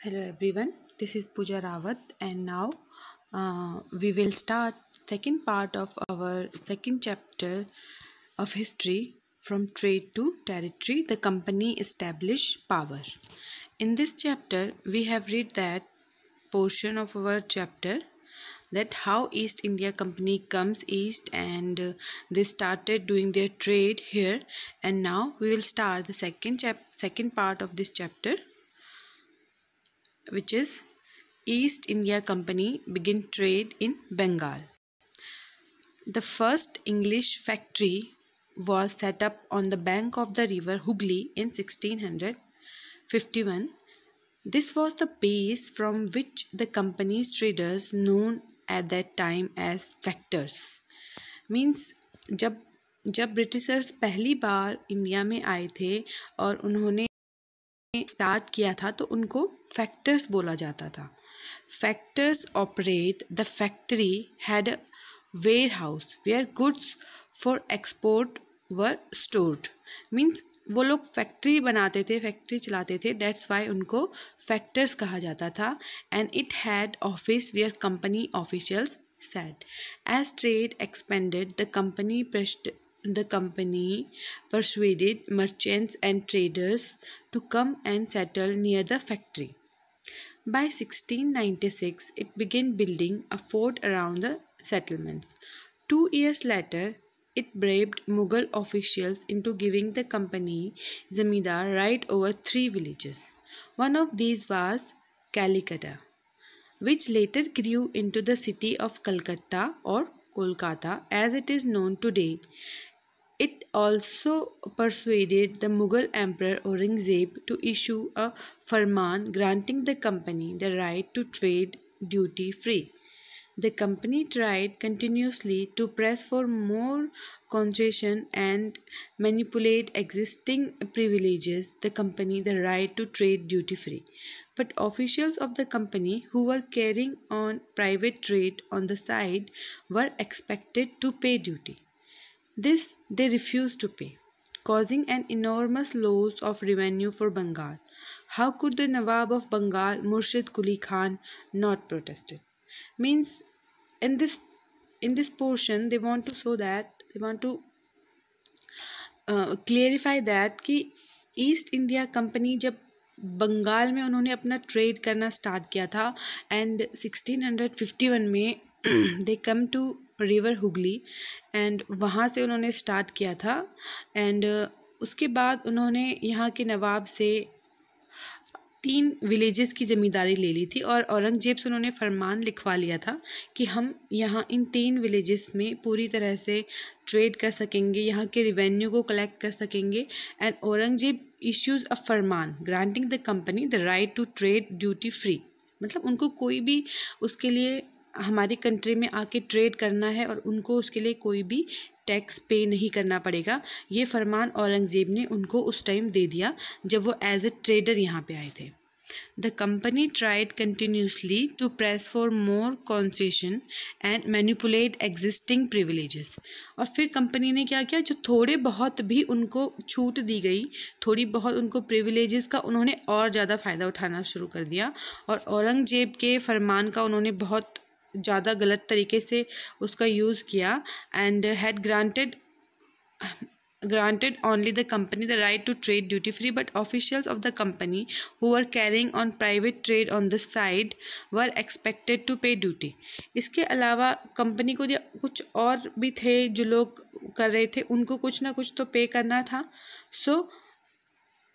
Hello everyone, this is Pooja Rawat and now we will start second part of our second chapter of history from trade to territory, the company established power. In this chapter we have read that portion of our chapter that how East India Company comes east and they started doing their trade here, and now we will start the second part of this chapter, which is East India Company begin trade in Bengal. The first English factory was set up on the bank of the river Hooghly in 1651. This was the base from which the company's traders, known at that time as factors, means जब Britishers पहली बार India में आए थे और उन्होंने start किया था तो उनको फैक्टर्स बोला जाता था. Factors operate the factory had a warehouse where goods for export were stored. Means वो लोग फैक्ट्री बनाते थे, फैक्ट्री चलाते थे, दैट्स वाई उनको फैक्टर्स कहा जाता था. And it had office where company officials sat. As trade expanded, the company persuaded merchants and traders to come and settle near the factory. By 1696, it began building a fort around the settlements. 2 years later, it bribed Mughal officials into giving the company zamindar right over 3 villages. One of these was Calicut, which later grew into the city of Calcutta or Kolkata as it is known today. It also persuaded the Mughal Emperor Aurangzeb to issue a farman granting the company the right to trade duty-free. The company tried continuously to press for more concession and manipulate existing privileges the company the right to trade duty-free. But officials of the company who were carrying on private trade on the side were expected to pay duty. This they refused to pay, causing an enormous loss of revenue for Bengal. How could the Nawab of Bengal, Murshid Quli Khan, not protested? Means in this portion they want to clarify that कि east India company जब बंगाल में उन्होंने अपना trade करना start किया था and 1651 में they come to river Hooghly and वहाँ से उन्होंने स्टार्ट किया था. एंड उसके बाद उन्होंने यहाँ के नवाब से 3 विलेजेस की ज़मींदारी ले ली थी और औरंगजेब से उन्होंने फरमान लिखवा लिया था कि हम यहाँ इन 3 विलेजेस में पूरी तरह से ट्रेड कर सकेंगे, यहाँ के रिवेन्यू को कलेक्ट कर सकेंगे. And Aurangzeb issues a farman granting the company the right to trade duty free. मतलब उनको कोई भी उसके लिए हमारी कंट्री में आके ट्रेड करना है और उनको उसके लिए कोई भी टैक्स पे नहीं करना पड़ेगा. ये फरमान औरंगजेब ने उनको उस टाइम दे दिया जब वो एज ए ट्रेडर यहाँ पे आए थे. The company tried continuously to press for more concession and manipulate existing privileges. और फिर कंपनी ने क्या किया, जो थोड़े बहुत भी उनको छूट दी गई, थोड़ी बहुत उनको प्रिविलेजेस का उन्होंने और ज़्यादा फ़ायदा उठाना शुरू कर दिया और औरंगजेब के फरमान का उन्होंने बहुत ज़्यादा गलत तरीके से उसका यूज़ किया. And had granted only the company the right to trade duty free, but officials of the company who were carrying on private trade on the side were expected to pay duty. इसके अलावा company को कुछ और भी थे जो लोग कर रहे थे, उनको कुछ ना कुछ तो पे करना था.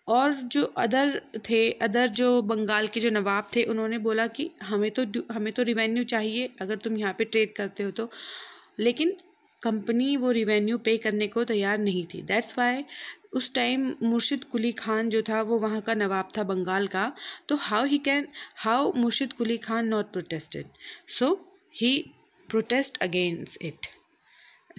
और जो अदर जो बंगाल के जो नवाब थे उन्होंने बोला कि हमें तो रिवेन्यू चाहिए अगर तुम यहाँ पे ट्रेड करते हो तो, लेकिन कंपनी वो रिवेन्यू पे करने को तैयार नहीं थी. दैट्स वाई उस टाइम मुर्शिद कुली खान जो था वो वहाँ का नवाब था बंगाल का. तो how Murshid Quli Khan not protested, so he protest against it.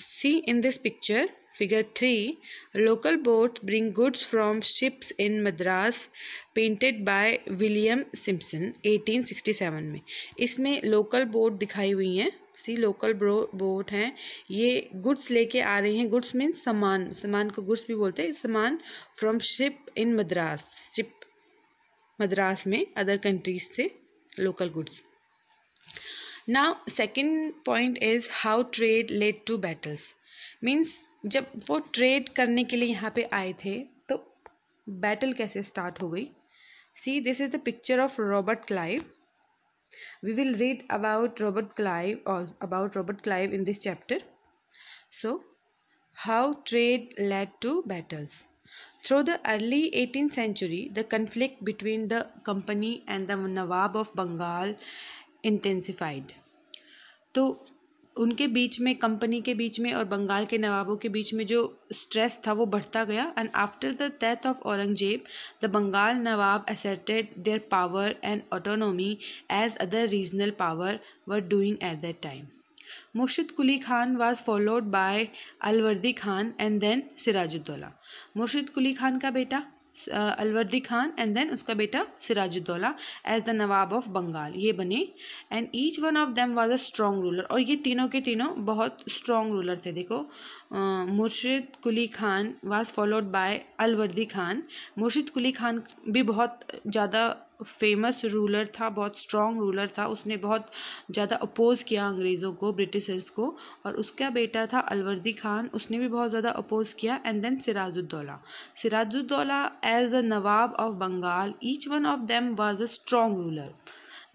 See in this picture Figure 3, local boats bring goods from ships in Madras, painted by William Simpson 1867 में. इसमें लोकल बोट दिखाई हुई हैं. सी लोकल बोट हैं, ये गुड्स लेके आ रही हैं. गुड्स मीन्स सामान को गुड्स भी बोलते हैं. सामान from ship in Madras, ship Madras में अदर कंट्रीज से local goods. Now second point is how trade led to battles. Means जब वो ट्रेड करने के लिए यहाँ पे आए थे तो बैटल कैसे स्टार्ट हो गई. See, this is the picture of Robert Clive. We will read about Robert Clive in this chapter. So, how trade led to battles. Through the early 18th century, the conflict between the company and the Nawab of Bengal intensified. तो उनके बीच में, company के बीच में और बंगाल के नवाबों के बीच में जो स्ट्रेस था वो बढ़ता गया. And after the death of Aurangzeb, the Bengal nawab asserted their power and autonomy as other regional power were doing at that time. Murshid Quli Khan was followed by Alwardi Khan and then Sirajuddaulah. मुर्शिद कुली खान का बेटा Alivardi Khan and then उसका बेटा Sirajuddaulah as the nawab of Bengal, ये बने. And each one of them was a strong ruler. और ये तीनों के तीनों बहुत स्ट्रॉन्ग रूलर थे. देखो, Murshid Quli Khan was followed by Alivardi Khan. Murshid Quli Khan भी बहुत ज़्यादा फेमस रूलर था, बहुत स्ट्रॉन्ग रूलर था. उसने बहुत ज़्यादा अपोज़ किया अंग्रेज़ों को, ब्रिटिशर्स को. और उसका बेटा था अलवर्दी खान, उसने भी बहुत ज़्यादा अपोज़ किया. And then Sirajuddaulah as the nawab of Bengal. Each one of them was a strong ruler.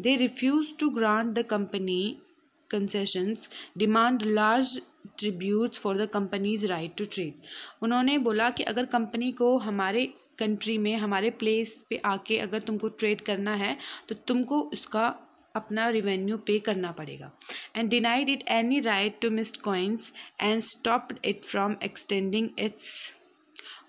They refuse to grant the company concessions, demand large tributes for the company's right to trade. उन्होंने बोला कि अगर कंपनी को हमारे country में, हमारे place पे आके अगर तुमको ट्रेड करना है तो तुमको उसका अपना रिवेन्यू पे करना पड़ेगा. And denied it any right to missed coins and stopped it from extending its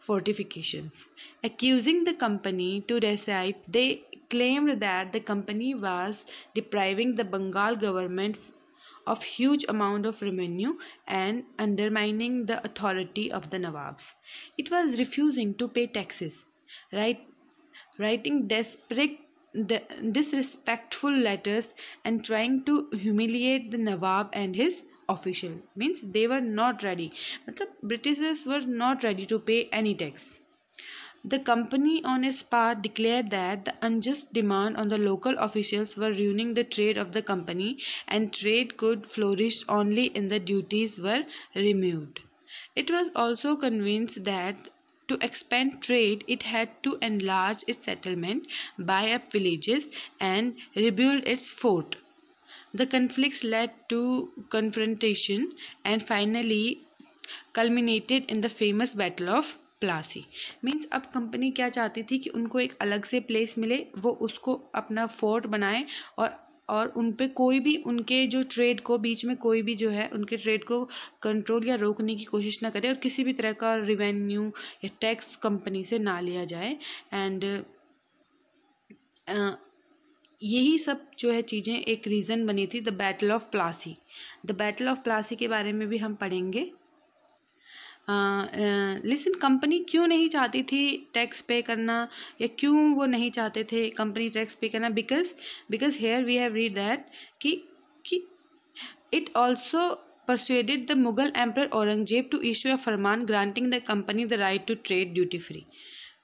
fortifications. Accusing the company to decide, they claimed that the company was depriving the Bengal government of huge amount of revenue and undermining the authority of the Nawabs. It was refusing to pay taxes, writing disrespectful letters and trying to humiliate the Nawab and his official. Means they were not ready. मतलब Britishers were not ready to pay any tax. The company on its part declared that the unjust demand on the local officials were ruining the trade of the company and trade could flourish only in the duties were removed. It was also convinced that to expand trade it had to enlarge its settlement, buy up villages and rebuild its fort. The conflicts led to confrontation and finally culminated in the famous Battle of Plassey. Means अब company क्या चाहती थी कि उनको एक अलग से place मिले, वो उसको अपना फोर्ट बनाए और उन पे कोई भी उनके जो ट्रेड को, बीच में कोई भी जो है उनके ट्रेड को कंट्रोल या रोकने की कोशिश ना करे और किसी भी तरह का रिवेन्यू या टैक्स कंपनी से ना लिया जाए. एंड यही सब जो है चीज़ें एक रीज़न बनी थी the battle of Plassey. The battle of Plassey के बारे में भी हम पढ़ेंगे. लिसन, कंपनी क्यों नहीं चाहती थी टैक्स पे करना, या क्यों वो नहीं चाहते थे कंपनी टैक्स पे करना? Because here we have read that कि it also persuaded the Mughal emperor Aurangzeb to issue a farman granting the company the right to trade duty free.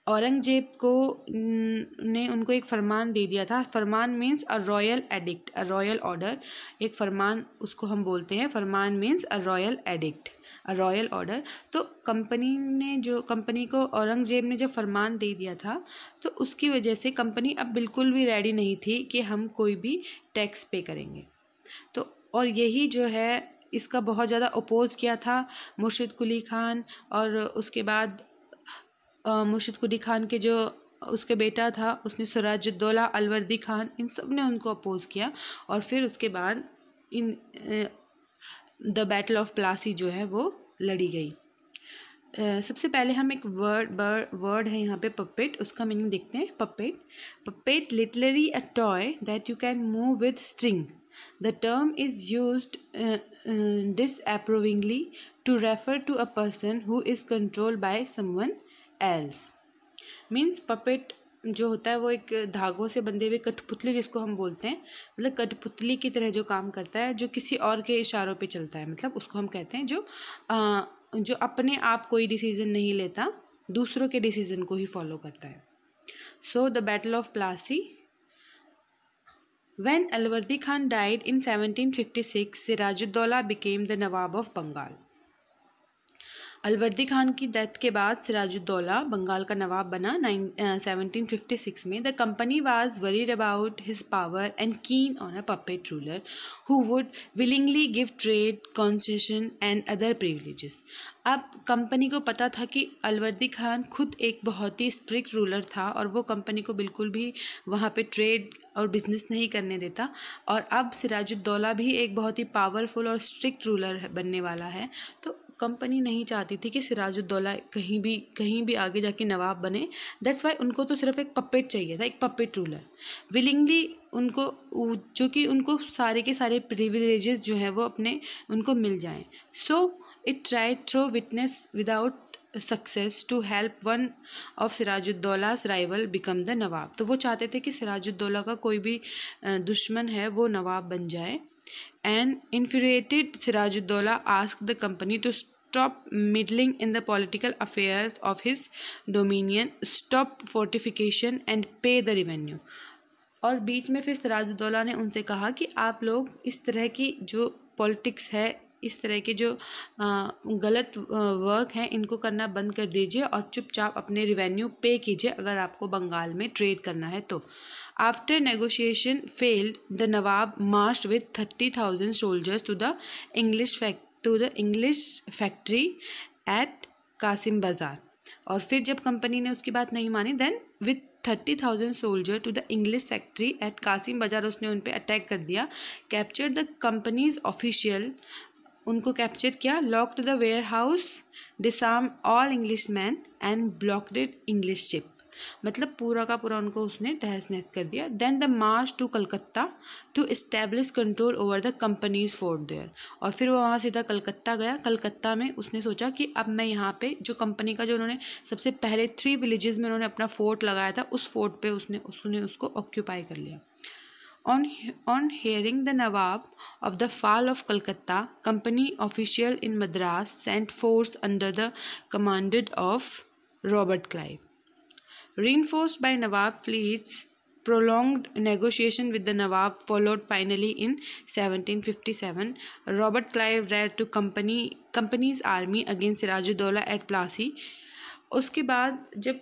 Aurangzeb को ने उनको एक फरमान दे दिया था. Farman means a royal edict, a royal order. एक फरमान उसको हम बोलते हैं. Farman means a royal edict, royal order. तो कंपनी को औरंगजेब ने जब फरमान दे दिया था तो उसकी वजह से कंपनी अब बिल्कुल भी रेडी नहीं थी कि हम कोई भी टैक्स पे करेंगे. तो और यही जो है इसका बहुत ज़्यादा अपोज किया था मुर्शिद कुली खान, और उसके बाद मुर्शिद कुली खान के जो उसके बेटा था उसने सिराजुद्दौला, अलवर्दी खान, इन सब ने उनको अपोज किया. और फिर उसके बाद in the battle of Plassey जो है वो लड़ी गई. सबसे पहले हम एक वर्ड है यहाँ पे पपेट, उसका मीनिंग देखते हैं. Puppet literally a toy that you can move with string. The term is used disapprovingly to refer to a person who is controlled by someone else. Means puppet जो होता है वो एक धागों से बंधे हुए कठपुतली जिसको हम बोलते हैं, मतलब कठपुतली की तरह जो काम करता है, जो किसी और के इशारों पे चलता है, मतलब उसको हम कहते हैं जो अपने आप कोई डिसीज़न नहीं लेता, दूसरों के डिसीज़न को ही फॉलो करता है. So the Battle of Plassey. When Alwardi Khan died in 1756, Sirajuddaulah became the Nawab of Bengal. Alivardi Khan की डेथ के बाद सिराजुद्दौला बंगाल का नवाब बना 1756 में. The company was worried about his power and keen on a puppet ruler who would willingly give trade concession and other privileges. अब company को पता था कि अलवर्दी खान खुद एक बहुत ही स्ट्रिक्ट रूलर था और वो कंपनी को बिल्कुल भी वहाँ पे ट्रेड और बिज़नेस नहीं करने देता. और अब सिराजुद्दौला भी एक बहुत ही पावरफुल और स्ट्रिक्ट रूलर बनने वाला है. तो कंपनी नहीं चाहती थी कि सिराजुद्दौला कहीं भी आगे जाके नवाब बने. दैट्स वाई उनको तो सिर्फ एक पपेट चाहिए था, एक पपेट रूलर. विलिंगली उनको, जो कि उनको सारे के सारे प्रिविलेजेस जो हैं वो उनको मिल जाएं. So it tried through witness without success to help one of Sirajuddaula's rival become the nawab. तो वो चाहते थे कि सिराजुद्दौला का कोई भी दुश्मन है वो नवाब बन जाए. And infuriated Sirajuddaulah asked the company to stop meddling in the political affairs of his dominion, stop fortification and pay the revenue. और बीच में फिर सिराजुद्दौला ने उनसे कहा कि आप लोग इस तरह की जो पॉलिटिक्स है, इस तरह के जो गलत वर्क हैं, इनको करना बंद कर दीजिए और चुपचाप अपने रेवेन्यू पे कीजिए अगर आपको बंगाल में ट्रेड करना है तो. After negotiation failed, the Nawab marched with 30,000 soldiers to the English factory at Qasim Bazaar. और फिर जब कंपनी ने उसकी बात नहीं मानी, then with 30,000 soldiers to the English factory at Qasim Bazaar उसने उन पे अटैक कर दिया. Captured the company's official, उनको कैप्चर किया. Locked the warehouse, disarmed all Englishmen and blockaded English ship. मतलब पूरा का पूरा उनको उसने तहस नहस कर दिया. Then the march to Calcutta to establish control over the company's fort there. और फिर वो वहाँ सीधा कलकत्ता गया. कलकत्ता में उसने सोचा कि अब मैं यहाँ पे जो कंपनी का जो उन्होंने सबसे पहले 3 विलेजेस में उन्होंने अपना फोर्ट लगाया था, उस फोर्ट पे उसने उसको ऑक्यूपाई कर लिया. On hearing the Nawab of the fall of Calcutta, company official in Madras sent force under the command of Robert Clive. Reinforced by Nawab fleets, prolonged negotiation with the Nawab followed. Finally, in 1757, Robert Clive led to company's army against Sirajuddaulah at Plassey. उसके बाद जब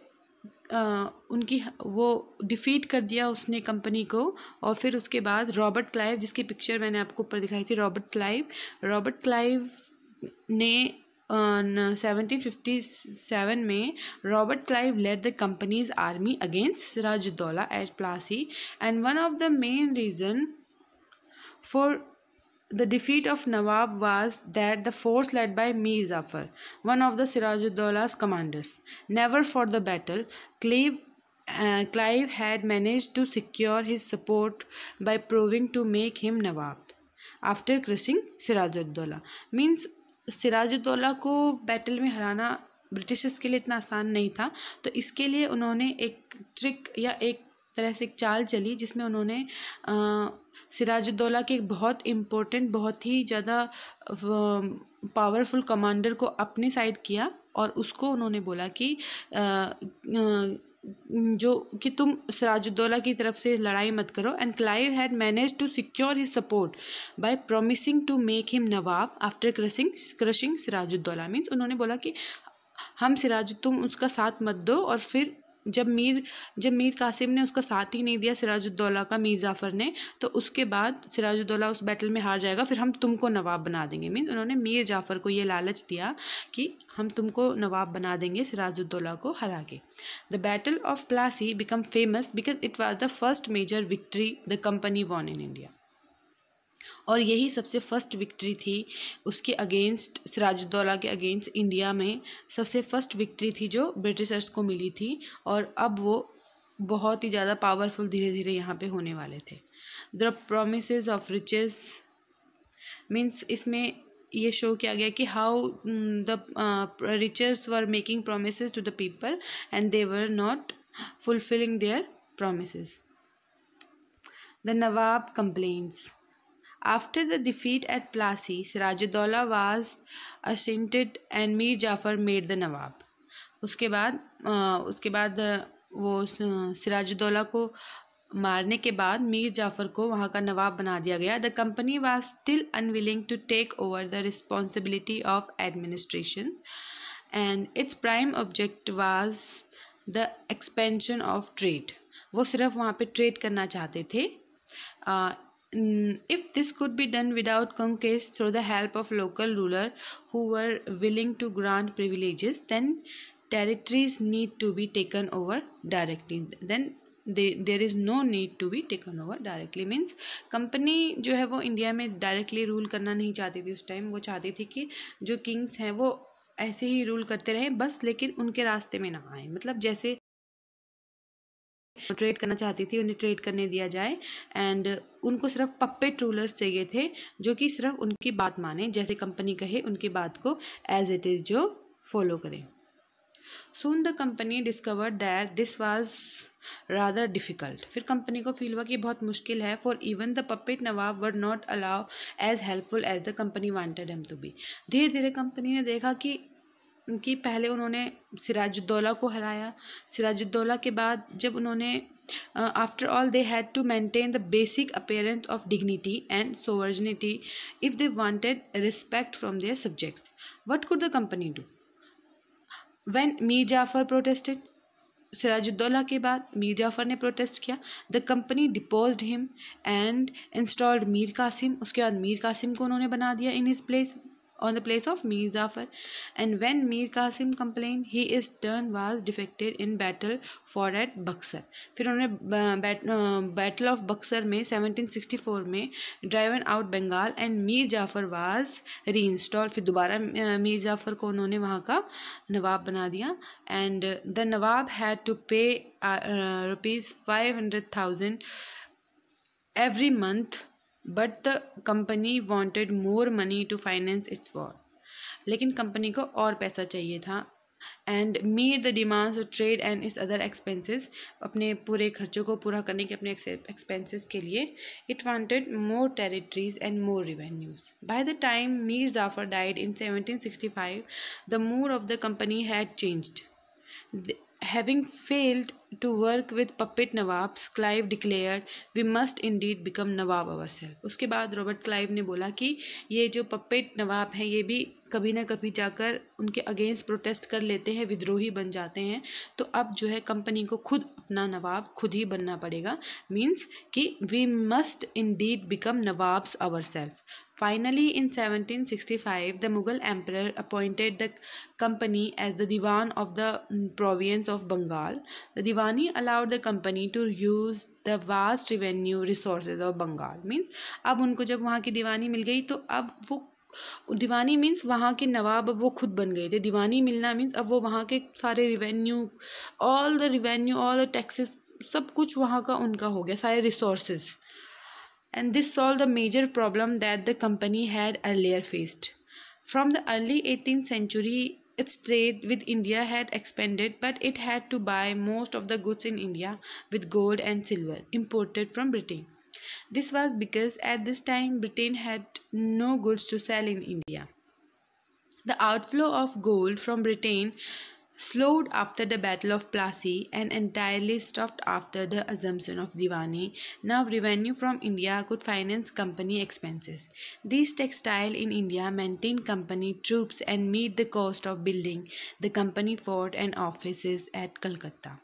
उनकी वो defeat कर दिया उसने company को, और फिर उसके बाद रॉबर्ट क्लाइव, जिसकी पिक्चर मैंने आपको ऊपर दिखाई थी, रॉबर्ट क्लाइव ने 1757 में Robert Clive led the company's army against Sirajuddaulah at Plassey, and one of the main reason for the defeat of Nawab was that the force led by Mir Jafar, one of the Sirajuddaullah's commanders, never fought the battle. Clive had managed to secure his support by proving to make him Nawab after crushing Sirajuddaulah. Means Sirajuddaulah को battle में हराना Britishers के लिए इतना आसान नहीं था. तो इसके लिए उन्होंने एक ट्रिक या एक तरह से एक चाल चली जिसमें उन्होंने सिराजुद्दौला के एक बहुत इम्पोर्टेंट, बहुत ही ज़्यादा पावरफुल कमांडर को अपनी साइड किया और उसको उन्होंने बोला कि तुम सिराजुद्दौला की तरफ से लड़ाई मत करो. And Clive had manage to secure his support by promising to make him nawab after crushing Sirajuddaulah. Means उन्होंने बोला कि तुम उसका साथ मत दो, और फिर जब मीर कासिम ने उसका साथ ही नहीं दिया सिराजुद्दौला का, मीर जाफ़र ने, तो उसके बाद सिराजुद्दौला उस बैटल में हार जाएगा, फिर हम तुमको नवाब बना देंगे. मीन्स उन्होंने मीर जाफ़र को ये लालच दिया कि हम तुमको नवाब बना देंगे सिराजुद्दौला को हरा के. The battle of Plassey become famous because it was the first major victory the company won in India. और यही सबसे फर्स्ट विक्ट्री थी उसके अगेंस्ट, सिराजुद्दौला के अगेंस्ट इंडिया में सबसे फर्स्ट विक्ट्री थी जो ब्रिटिशर्स को मिली थी. और अब वो बहुत ही ज़्यादा पावरफुल धीरे धीरे यहाँ पे होने वाले थे. The promises of riches means इसमें ये शो किया गया कि how the richers were making promises to the people and they were not fulfilling their promises. The nawab complains. After the defeat at Plassey, Sirajuddaulah was assassinated and Mir Jafar made the Nawab. उसके बाद वो सिराजुद्दौला को मारने के बाद मीर जाफ़र को वहाँ का नवाब बना दिया गया. The company was still unwilling to take over the responsibility of administration and its prime object was the expansion of trade. वो सिर्फ वहाँ पे ट्रेड करना चाहते थे. If this could be done without conquest through the help of local ruler who were willing to grant privileges, then territories need to be taken over directly. Then there is no need to be taken over directly. Means company जो है वो India में directly rule करना नहीं चाहती थी उस time. वो चाहती थी कि जो किंग्स हैं वो ऐसे ही रूल करते रहे बस, लेकिन उनके रास्ते में ना आए. मतलब जैसे ट्रेड करना चाहती थी उन्हें ट्रेड करने दिया जाए. एंड उनको सिर्फ पपेट रूलर्स चाहिए थे जो कि सिर्फ उनकी बात माने, जैसे कंपनी कहे उनकी बात को एज इट इज़ जो फॉलो करें. Soon the company discovered that this was rather difficult. फिर कंपनी को फील हुआ कि बहुत मुश्किल है. For even the puppet nawab were not allow as helpful as the company wanted him to be. धीरे धीरे कंपनी ने देखा कि पहले उन्होंने सिराजुद्दौला को हराया. सिराजुद्दौला के बाद जब उन्होंने after all they had to maintain the basic appearance of dignity and sovereignty if they wanted respect from their subjects. What could the company do when Mir Jafar protested. Sirajuddaula के बाद मीर जाफ़र ने प्रोटेस्ट किया. The company deposed him and installed Mir Qasim. उसके बाद मीर कासिम को उन्होंने बना दिया in his place on the place of Mir Jafar. And when Mir Qasim complained, his turn was defeated in battle fought at Buxar. फिर उन्होंने बैटल ऑफ बक्सर में 1764 में driven out Bengal and Mir Jafar was reinstall. फिर दोबारा मीर जाफ़र को उन्होंने वहाँ का नवाब बना दिया. And the nawab had to pay ₹500,000 every month, but the company wanted more money to finance its war. लेकिन कंपनी को और पैसा चाहिए था. And meet the demands of trade and its other expenses. अपने पूरे खर्चों को पूरा करने के अपने एक्सपेंसेस के लिए it wanted more territories and more revenues. By the time Mir Jafar died in 1765, the mood of the company had changed. Having failed to work with puppet Nawabs, Clive declared, "We must indeed become Nawab ourselves." उसके बाद Robert Clive ने बोला कि ये जो puppet नवाब हैं ये भी कभी ना कभी जाकर उनके अगेंस्ट प्रोटेस्ट कर लेते हैं, विद्रोही बन जाते हैं. तो अब जो है कंपनी को खुद अपना नवाब खुद ही बनना पड़ेगा. मीन्स कि we must indeed become nawabs ourselves. Finally, in 1765, the Mughal emperor appointed the company as the Diwan of the province of Bengal. The Diwani allowed the company to use the vast revenue resources of Bengal. Means अब उनको जब वहाँ की दीवानी मिल गई तो अब वो दीवानी means वहाँ के नवाब अब वो खुद बन गए थे. दीवानी मिलना मीन्स अब वो वहाँ के सारे रिवेन्यू, ऑल द टैक्सेस, सब कुछ वहाँ का उनका हो गया, सारे resources. And this solved the major problem that the company had earlier faced. From the early 18th century, its trade with India had expanded, but it had to buy most of the goods in India with gold and silver imported from Britain. This was because at this time Britain had no goods to sell in India. The outflow of gold from Britain slowed after the Battle of Plassey and entirely stopped after the assumption of Diwani. Now revenue from India could finance company expenses. These textile in India maintained company troops and meet the cost of building the company fort and offices at Calcutta.